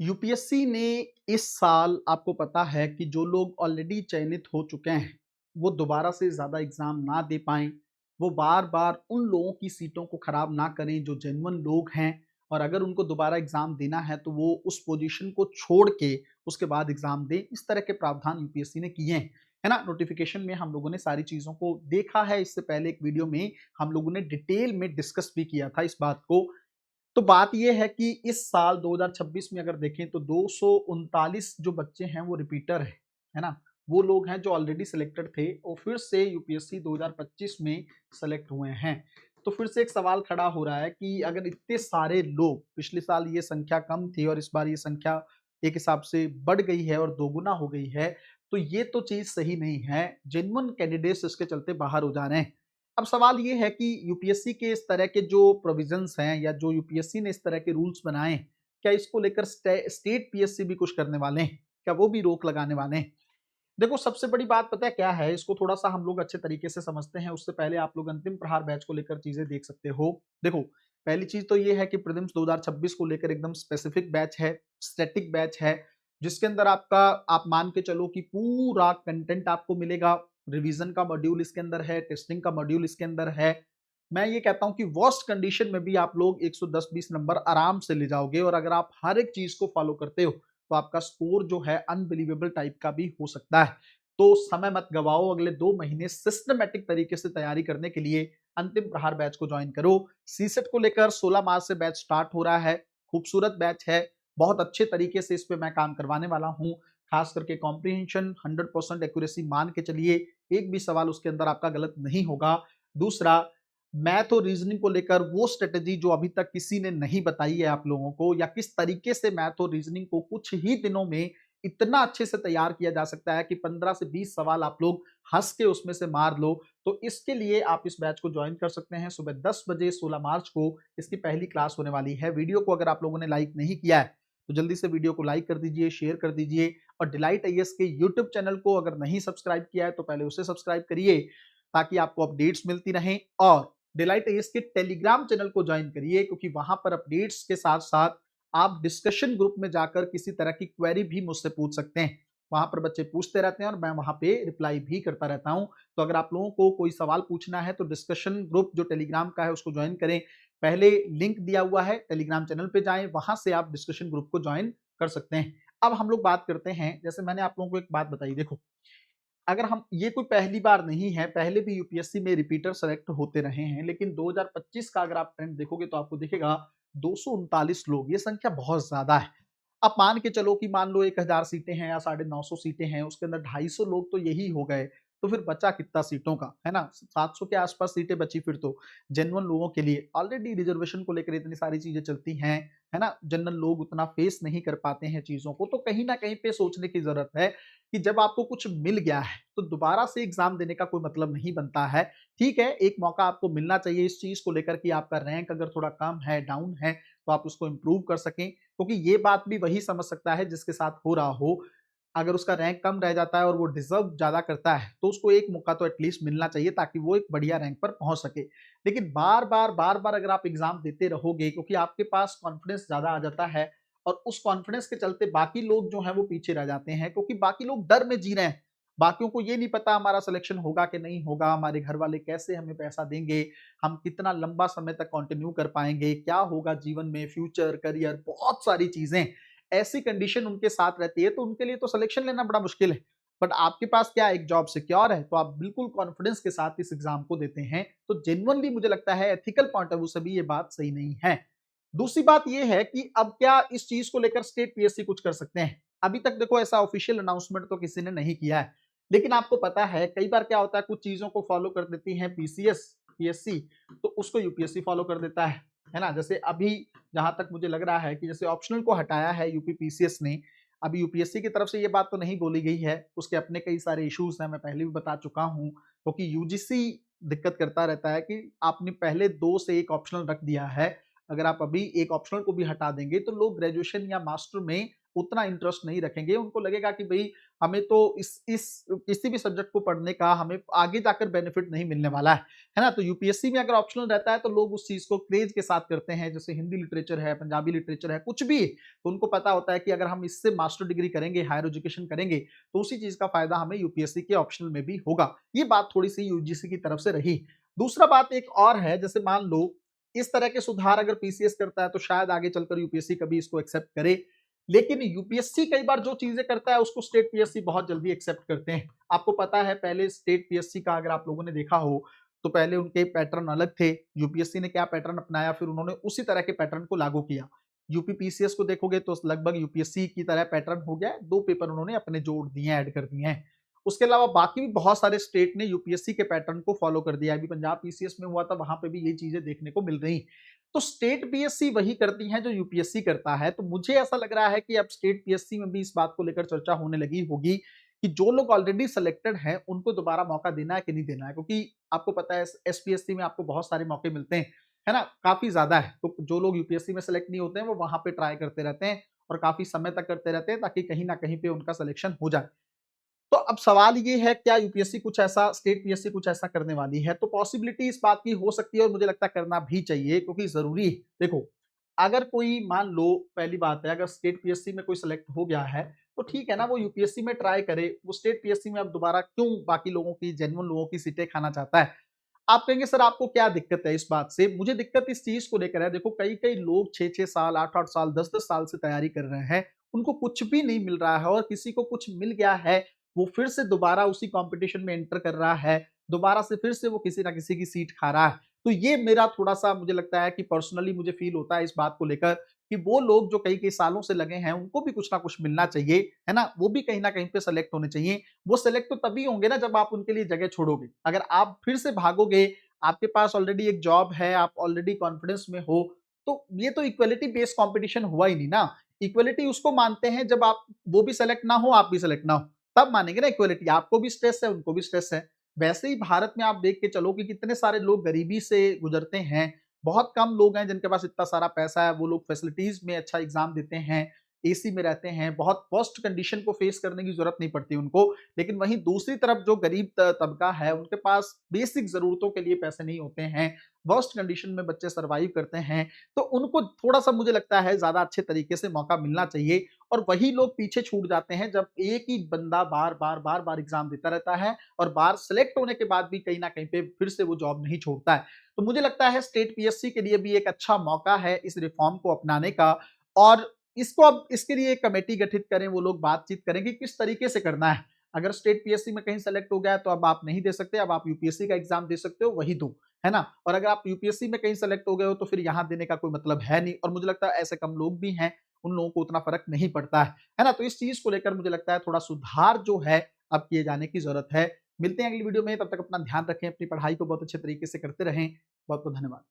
UPSC ने इस साल आपको पता है कि जो लोग ऑलरेडी चयनित हो चुके हैं, वो दोबारा से ज़्यादा एग्ज़ाम ना दे पाएँ, वो बार-बार उन लोगों की सीटों को खराब ना करें जो जेन्युइन लोग हैं और अगर उनको दोबारा एग्ज़ाम देना है तो वो उस पोज़ीशन को छोड़ के उसके बाद एग्ज़ाम दें। इस तरह के प्रावधान यूपीएससी ने किए हैं, है ना? नोटिफ़िकेशन में हम लोगों ने सारी चीज़ों को देखा है, इससे पहले एक वीडियो में हम लोगों ने डिटेल में डिस्कस भी किया था इस बात को। तो बात ये है कि इस साल 2026 में अगर देखें तो 239 जो बच्चे हैं वो रिपीटर हैं, है ना? वो लोग हैं जो ऑलरेडी सिलेक्टेड थे और फिर से यूपीएससी 2025 में सेलेक्ट हुए हैं। तो फिर से एक सवाल खड़ा हो रहा है कि अगर इतने सारे लोग पिछले साल ये संख्या कम थी और इस बार ये संख्या एक हिसाब से बढ़ गई है और दोगुना हो गई है, तो ये तो चीज़ सही नहीं है। जेन्युइन कैंडिडेट्स इसके चलते बाहर हो जा रहे हैं। अब सवाल ये है कि यूपीएससी के इस तरह के जो प्रोविजंस हैं या जो यूपीएससी ने इस तरह के रूल्स बनाए हैं, क्या इसको लेकर स्टेट पीएससी भी कुछ करने वाले हैं? क्या वो भी रोक लगाने वाले हैं? देखो सबसे बड़ी बात पता है क्या है? इसको थोड़ा-सा हम लोग अच्छे तरीके से समझते हैं, उससे पहले आप लोग अंतिम प्रहार बैच को लेकर चीज़ें देख सकते हो। देखो, पहली चीज़ तो ये है कि प्रीलिम्स 2026 को लेकर एकदम स्पेसिफिक बैच है, स्टैटिक बैच है, जिसके अंदर आपका आप मान के चलो कि पूरा कंटेंट आपको मिलेगा, रिवीजन का मॉड्यूल इसके अंदर है, टेस्टिंग का मॉड्यूल इसके अंदर है। मैं ये कहता हूँ कि वर्स्ट कंडीशन में भी आप लोग 110-20 नंबर आराम से ले जाओगे और अगर आप हर एक चीज़ को फॉलो करते हो, तो आपका स्कोर जो है अनबिलीवेबल टाइप का भी हो सकता है। तो समय मत गवाओ, अगले 2 महीने सिस्टमैटिक तरीके से तैयारी करने के लिए अंतिम प्रहार बैच को जॉइन करो। सीसेट को लेकर 16 मार्च से बैच स्टार्ट हो रहा है, खूबसूरत बैच है, बहुत अच्छे तरीके से इस पे मैं काम करवाने वाला हूँ। खास करके कॉम्प्रिहेंशन 100% एक्यूरेसी मान के चलिए, एक भी सवाल उसके अंदर आपका गलत नहीं होगा। दूसरा, मैथ और रीजनिंग को लेकर वो स्ट्रेटेजी जो अभी तक किसी ने नहीं बताई है आप लोगों को या किस तरीके से मैथ और रीजनिंग को कुछ ही दिनों में इतना अच्छे से तैयार किया जा सकता है कि 15 से 20 सवाल आप लोग हँस के उसमें से मार लो। तो इसके लिए आप इस बैच को जॉइन कर सकते हैं। सुबह 10 बजे 16 मार्च को इसकी पहली क्लास होने वाली है। वीडियो को अगर आप लोगों ने लाइक नहीं किया है, तो जल्दी से वीडियो को लाइक कर दीजिए, शेयर कर दीजिए और डिलाइट आईएएस के यूट्यूब चैनल को अगर नहीं सब्सक्राइब किया है, तो पहले उसे सब्सक्राइब करिए ताकि आपको अपडेट्स मिलती रहें और डिलाइट आईएएस के टेलीग्राम चैनल को जॉइन करिए क्योंकि वहां पर अपडेट्स के साथ-साथ आप डिस्कशन ग्रुप में जाकर किसी तरह की क्वेरी भी मुझसे पूछ सकते हैं। वहाँ पर बच्चे पूछते रहते हैं और मैं वहाँ पे रिप्लाई भी करता रहता हूँ। तो अगर आप लोगों को कोई सवाल पूछना है तो डिस्कशन ग्रुप जो टेलीग्राम का है उसको जॉइन करें। पहले लिंक दिया हुआ है, टेलीग्राम चैनल पे जाएँ, वहाँ से आप डिस्कशन ग्रुप को जॉइन कर सकते हैं। अब हम लोग बात करते हैं, जैसे मैंने आप लोगों को एक बात बताई, देखो अगर हम ये कोई पहली बार नहीं है, पहले भी यूपीएससी में रिपीटर सेलेक्ट होते रहे हैं, लेकिन 2025 का अगर आप ट्रेंड देखोगे तो आपको दिखेगा 239 लोग, ये संख्या बहुत ज़्यादा है। आप मान के चलो कि मान लो 1000 सीटें हैं या 950 सीटें हैं, उसके अंदर 250 लोग तो यही हो गए, तो फिर बचा कितना सीटों का, है ना? 700 के आस-पास सीटें बची फिर तो, जेन्युइन लोगों के लिए। ऑलरेडी रिजर्वेशन को लेकर इतनी सारी चीज़ें चलती हैं, है ना? जनरल लोग उतना फेस नहीं कर पाते हैं चीज़ों को, तो कहीं न कहीं पे सोचने की ज़रूरत है कि जब आपको कुछ मिल गया है, तो दोबारा से एग्ज़ाम देने का कोई मतलब नहीं बनता है। ठीक है, एक मौका आपको मिलना चाहिए इस चीज़ को लेकर कि आपका रैंक अगर थोड़ा कम है, डाउन है, तो आप उसको इम्प्रूव कर सकें। क्योंकि ये बात भी वही समझ सकता है जिसके साथ हो रहा हो। अगर उसका रैंक कम रह जाता है और वो डिज़र्व ज़्यादा करता है, तो उसको एक मौका तो एटलीस्ट मिलना चाहिए ताकि वो एक बढ़िया रैंक पर पहुँच सके। लेकिन बार-बार अगर आप एग्ज़ाम देते रहोगे क्योंकि आपके पास कॉन्फिडेंस ज़्यादा आ जाता है और उस कॉन्फिडेंस के चलते बाकी लोग जो हैं वो पीछे रह जाते हैं क्योंकि बाकी लोग डर में जी रहे हैं। बाकियों को ये नहीं पता हमारा सिलेक्शन होगा कि नहीं होगा, हमारे घर वाले कैसे हमें पैसा देंगे, हम कितना लंबा समय तक कंटिन्यू कर पाएँगे, क्या होगा जीवन में, फ्यूचर, करियर, बहुत सारी चीज़ें। ऐसी कंडीशन उनके साथ रहती है तो उनके लिए तो सिलेक्शन लेना बड़ा मुश्किल है। बट आपके पास क्या एक जॉब सिक्योर है, तो आप बिल्कुल कॉन्फिडेंस के साथ इस एग्ज़ाम को देते हैं। तो जेन्युइनली मुझे लगता है एथिकल पॉइंट ऑफ व्यू से भी ये बात सही नहीं है। दूसरी बात ये है कि अब क्या इस चीज़ को लेकर स्टेट पीएससी कुछ कर सकते हैं? अभी तक देखो ऐसा ऑफिशियल अनाउंसमेंट तो किसी ने नहीं किया है। लेकिन आपको पता है कई बार क्या होता है कुछ चीज़ों को फॉलो कर देती हैं पीसीएस, पीएससी तो उसको यूपीएससी फॉलो कर देता है ना? जैसे अभी जहाँ तक मुझे लग रहा है कि जैसे ऑप्शनल को हटाया है यूपी पीसीएस ने, अभी यूपीएससी की तरफ से ये बात तो नहीं बोली गई है, उसके अपने कई सारे इश्यूज़ हैं, मैं पहले भी बता चुका हूँ, क्योंकि यूजीसी दिक्कत करता रहता है कि आपने पहले 2 से 1 ऑप्शनल रख दिया है, अगर आप अभी एक ऑप्शनल को भी हटा देंगे, तो लोग ग्रेजुएशन या मास्टर में उतना इंटरेस्ट नहीं रखेंगे। उनको लगेगा कि भई हमें तो इस किसी भी सब्जेक्ट को पढ़ने का हमें आगे जाकर बेनिफिट नहीं मिलने वाला है ना? तो यूपीएससी में अगर ऑप्शनल रहता है तो लोग उस चीज़ को क्रेज़ के साथ करते हैं, जैसे हिंदी लिटरेचर है, पंजाबी लिटरेचर है, कुछ भी। तो उनको पता होता है कि अगर हम इससे मास्टर डिग्री करेंगे, हायर एजुकेशन करेंगे, तो उसी चीज़ का फ़ायदा हमें यूपीएससी के ऑप्शनल में भी होगा। ये बात थोड़ी-सी यूजीसी की तरफ से रही। दूसरा बात एक और है, जैसे मान लो इस तरह के सुधार अगर पीसीएस करता है तो शायद आगे चलकर यूपीएससी कभी इसको एक्सेप्ट करे। लेकिन यूपीएससी कई बार जो चीजें करता है उसको स्टेट पीएससी बहुत जल्दी एक्सेप्ट करते हैं। आपको पता है पहले स्टेट पीएससी का अगर आप लोगों ने देखा हो तो पहले उनके पैटर्न अलग थे। यूपीएससी ने क्या पैटर्न अपनाया, फिर उन्होंने उसी तरह के पैटर्न को लागू किया। यूपी पीसीएस को देखोगे तो लगभग यूपीएससी की तरह पैटर्न हो गया है। 2 पेपर उन्होंने अपने जोड़ दिए हैं, ऐड कर दिए हैं। उसके अलावा बाकी भी बहुत सारे स्टेट ने यूपीएससी के पैटर्न को फॉलो कर दिया है। अभी पंजाब पीसीएस में हुआ था, वहां पे भी ये चीजें देखने को मिल रही। तो स्टेट पीएससी वही करती हैं जो यूपीएससी करता है। तो मुझे ऐसा लग रहा है कि अब स्टेट पीएससी में भी इस बात को लेकर चर्चा होने लगी होगी कि जो लोग ऑलरेडी सिलेक्टेड हैं उनको दोबारा मौका देना है कि नहीं देना है, क्योंकि आपको पता है एसपीएससी में आपको बहुत सारे मौके मिलते हैं, है ना? काफी ज्यादा है। तो जो लोग यूपीएससी में सेलेक्ट नहीं होते हैं वो वहां पे ट्राई करते रहते हैं और काफी समय तक करते रहते हैं ताकि कहीं ना कहीं पे उनका सिलेक्शन हो जाए। तो अब सवाल ये है, क्या यूपीएससी कुछ ऐसा, स्टेट पीएससी कुछ ऐसा करने वाली है? तो पॉसिबिलिटी इस बात की हो सकती है और मुझे लगता है करना भी चाहिए, क्योंकि जरूरी है। देखो, अगर कोई मान लो, पहली बात है, अगर स्टेट पीएससी में कोई सेलेक्ट हो गया है तो ठीक है ना, वो यूपीएससी में ट्राई करे। वो स्टेट पीएससी में अब दोबारा क्यों बाकी लोगों की, जेन्युइन लोगों की सीटें खाना चाहता है? आप कहेंगे सर आपको क्या दिक्कत है इस बात से? मुझे दिक्कत इस चीज को लेकर है। देखो, कई कई लोग 6-6 साल, 8-8 साल, 10-10 साल से तैयारी कर रहे हैं, उनको कुछ भी नहीं मिल रहा है, और किसी को कुछ मिल गया है, वो फिर से दोबारा उसी कंपटीशन में एंटर कर रहा है, दोबारा से फिर से वो किसी ना किसी की सीट खा रहा है। तो ये मेरा थोड़ा-सा मुझे लगता है कि पर्सनली मुझे फील होता है इस बात को लेकर कि वो लोग जो कई-कई सालों से लगे हैं, उनको भी कुछ ना कुछ मिलना चाहिए, है ना? वो भी कहीं न कहीं पे सेलेक्ट होने चाहिए। वो सेलेक्ट तो तभी होंगे ना जब आप उनके लिए जगह छोड़ोगे। अगर आप फिर से भागोगे, आपके पास ऑलरेडी एक जॉब है, आप ऑलरेडी कॉन्फिडेंस में हो, तो ये तो इक्वालिटी बेस्ड कॉम्पिटिशन हुआ ही नहीं ना। इक्वालिटी उसको मानते हैं जब आप, वो भी सेलेक्ट ना हो, आप भी सेलेक्ट ना हो, तब मानेंगे ना इक्वालिटी। आपको भी स्ट्रेस है, उनको भी स्ट्रेस है। वैसे ही भारत में आप देख के चलो कि कितने सारे लोग गरीबी से गुजरते हैं। बहुत कम लोग हैं जिनके पास इतना सारा पैसा है, वो लोग फैसिलिटीज में अच्छा एग्जाम देते हैं, एसी में रहते हैं, बहुत वर्स्ट कंडीशन को फेस करने की जरूरत नहीं पड़ती उनको। लेकिन वहीं दूसरी तरफ जो गरीब तबका है, उनके पास बेसिक जरूरतों के लिए पैसे नहीं होते हैं, वर्स्ट कंडीशन में बच्चे सरवाइव करते हैं। तो उनको थोड़ा सा मुझे लगता है ज्यादा अच्छे तरीके से मौका मिलना चाहिए। और वही लोग पीछे छूट जाते हैं जब एक ही बंदा बार बार बार बार एग्जाम देता रहता है और बार सेलेक्ट होने के बाद भी कहीं ना कहीं पे फिर से वो जॉब नहीं छोड़ता है। तो मुझे लगता है स्टेट पीएससी के लिए भी एक अच्छा मौका है इस रिफॉर्म को अपनाने का। और इसको अब इसके लिए एक कमेटी गठित करें, वो लोग बातचीत करें कि किस तरीके से करना है। अगर स्टेट पीएससी में कहीं सेलेक्ट हो गया है तो अब आप नहीं दे सकते, अब आप यूपीएससी का एग्जाम दे सकते हो, वही दो, है ना? और अगर आप यूपीएससी में कहीं सेलेक्ट हो गए हो तो फिर यहाँ देने का कोई मतलब है नहीं। और मुझे लगता है ऐसे कम लोग भी हैं, उन लोगों को उतना फर्क नहीं पड़ता है ना? तो इस चीज को लेकर मुझे लगता है थोड़ा सुधार जो है अब किए जाने की जरूरत है। मिलते हैं अगली वीडियो में, तब तक अपना ध्यान रखें, अपनी पढ़ाई को बहुत अच्छे तरीके से करते रहें। बहुत बहुत धन्यवाद।